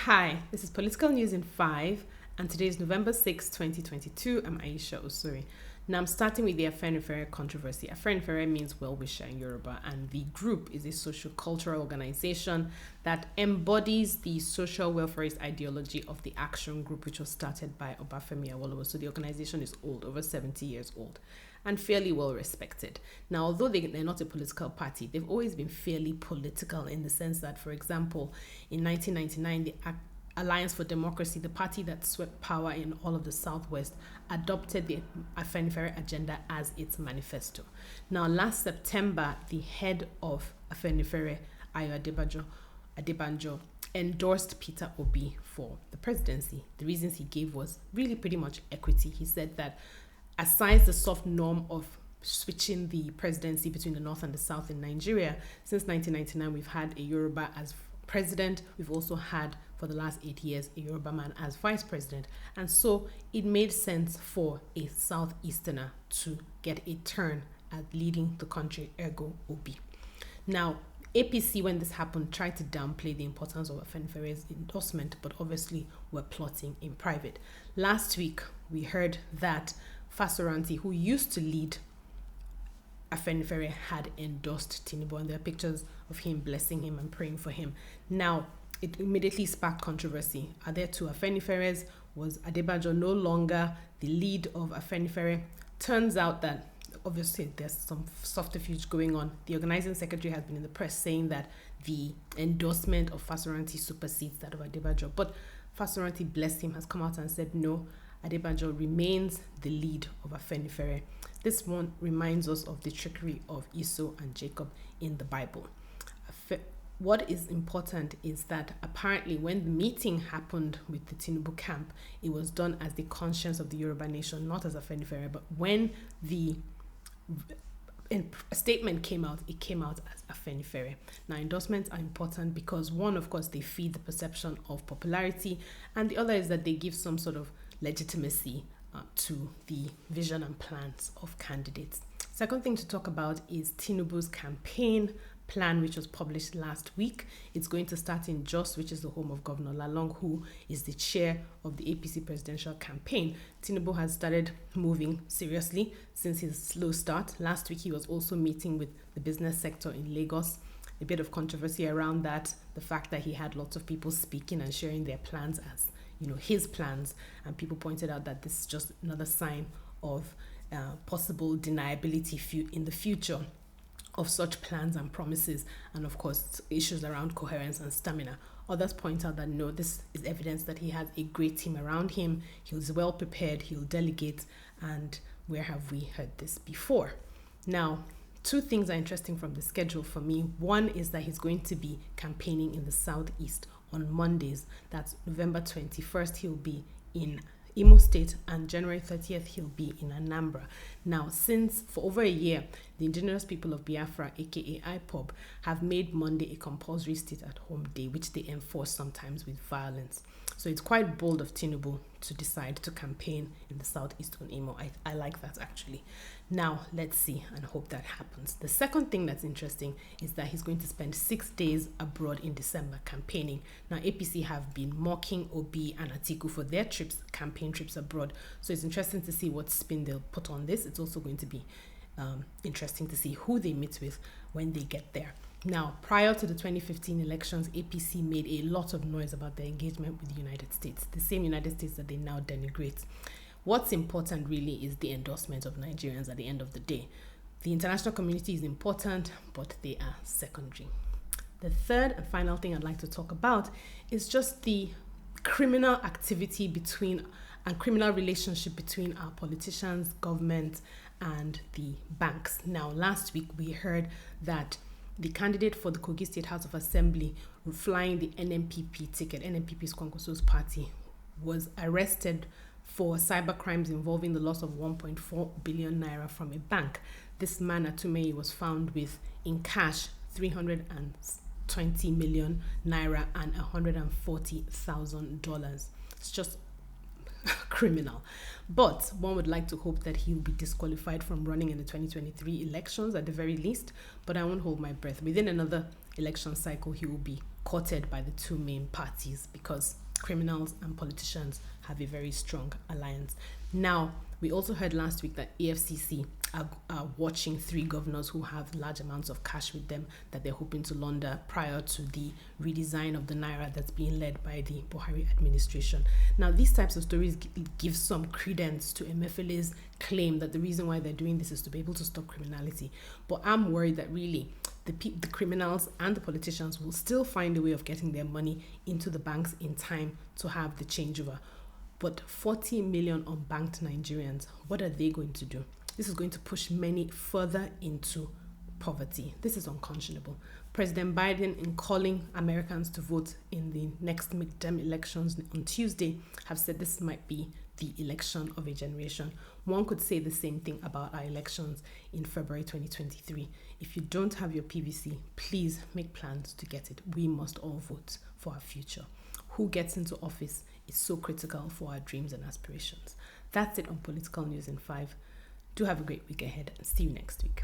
Hi, this is Political News in 5, and today is November 6, 2022. I'm Aisha Osori. Now I'm starting with the Afenifere controversy. Afenifere means well-wisher in Yoruba, and the group is a social-cultural organization that embodies the social welfareist ideology of the Action Group, which was started by Obafemi Awolowo. So the organization is old, over 70 years old, and fairly well respected. Now, although they're not a political party, they've always been fairly political in the sense that, for example, in 1999, the Alliance for Democracy, the party that swept power in all of the Southwest, adopted the Afenifere agenda as its manifesto. Now, last September, the head of Afenifere, Ayo Adebanjo, endorsed Peter Obi for the presidency. The reasons he gave was really pretty much equity. He said that aside the soft norm of switching the presidency between the North and the South in Nigeria, since 1999, we've had a Yoruba as president. We've also had, for the last 8 years, a Yoruba man as vice president. And so it made sense for a Southeasterner to get a turn at leading the country, ergo Obi. Now, APC, when this happened, tried to downplay the importance of Afenifere's endorsement, but obviously were plotting in private. Last week, we heard that Fasoranti, who used to lead Afenifere, had endorsed Tinubu, and there are pictures of him blessing him and praying for him. Now, it immediately sparked controversy. Are there two Afeniferes? Was Adebanjo no longer the lead of Afenifere? Turns out that obviously there's some subterfuge going on. The organizing secretary has been in the press saying that the endorsement of Fasoranti supersedes that of Adebanjo, but Fasoranti, bless him, has come out and said no, Adebanjo remains the lead of Afenifere. This one reminds us of the trickery of Esau and Jacob in the Bible. What is important is that apparently when the meeting happened with the Tinubu camp, it was done as the conscience of the Yoruba nation, not as Afenifere. But when the statement came out, it came out as Afenifere. Now, endorsements are important because one, of course, they feed the perception of popularity, and the other is that they give some sort of legitimacy to the vision and plans of candidates. Second thing to talk about is Tinubu's campaign plan, which was published last week. It's going to start in Jos, which is the home of Governor Lalong, who is the chair of the APC presidential campaign. Tinubu has started moving seriously since his slow start. Last week, he was also meeting with the business sector in Lagos. A bit of controversy around that, the fact that he had lots of people speaking and sharing their plans as his plans, and people pointed out that this is just another sign of possible deniability in the future of such plans and promises, and of course issues around coherence and stamina. Others point out that no, this is evidence that he has a great team around him. He's well prepared, he'll delegate, and where have we heard this before? Now, two things are interesting from the schedule for me. One is that he's going to be campaigning in the Southeast on Mondays. That's November 21st, he'll be in Imo State, and January 30th, he'll be in Anambra. Now, since for over a year, the indigenous people of Biafra, aka IPOB, have made Monday a compulsory stay-at-home day, which they enforce sometimes with violence. So it's quite bold of Tinubu to decide to campaign in the Southeast on Imo. I like that, actually. Now, let's see and hope that happens. The second thing that's interesting is that he's going to spend 6 days abroad in December campaigning. Now, APC have been mocking Obi and Atiku for their campaign trips abroad. So it's interesting to see what spin they'll put on this. It's also going to be interesting to see who they meet with when they get there. Now, prior to the 2015 elections, APC made a lot of noise about their engagement with the United States, the same United States that they now denigrate. What's important really is the endorsement of Nigerians at the end of the day. The international community is important, but they are secondary. The third and final thing I'd like to talk about is just the criminal activity and criminal relationship between our politicians, government, and the banks. Now, last week we heard that the candidate for the Kogi State House of Assembly flying the NNPP ticket, NNPP's Kwankwaso's party, was arrested for cyber crimes involving the loss of 1.4 billion naira from a bank. This man, Atumei, was found with, in cash, 320 million naira and $140,000. It's just criminal. But one would like to hope that he will be disqualified from running in the 2023 elections at the very least, but I won't hold my breath. Within another election cycle, he will be courted by the two main parties because criminals and politicians have a very strong alliance. Now, we also heard last week that EFCC are watching 3 governors who have large amounts of cash with them that they're hoping to launder prior to the redesign of the Naira that's being led by the Buhari administration. Now, these types of stories give some credence to Emefiele's claim that the reason why they're doing this is to be able to stop criminality. But I'm worried that really the criminals and the politicians will still find a way of getting their money into the banks in time to have the changeover. But 40 million unbanked Nigerians, what are they going to do? This is going to push many further into poverty. This is unconscionable. President Biden, in calling Americans to vote in the next midterm elections on Tuesday, have said this might be the election of a generation. One could say the same thing about our elections in February 2023. If you don't have your PVC, please make plans to get it. We must all vote for our future. Who gets into office is so critical for our dreams and aspirations. That's it on Political News in 5. Do have a great week ahead and see you next week.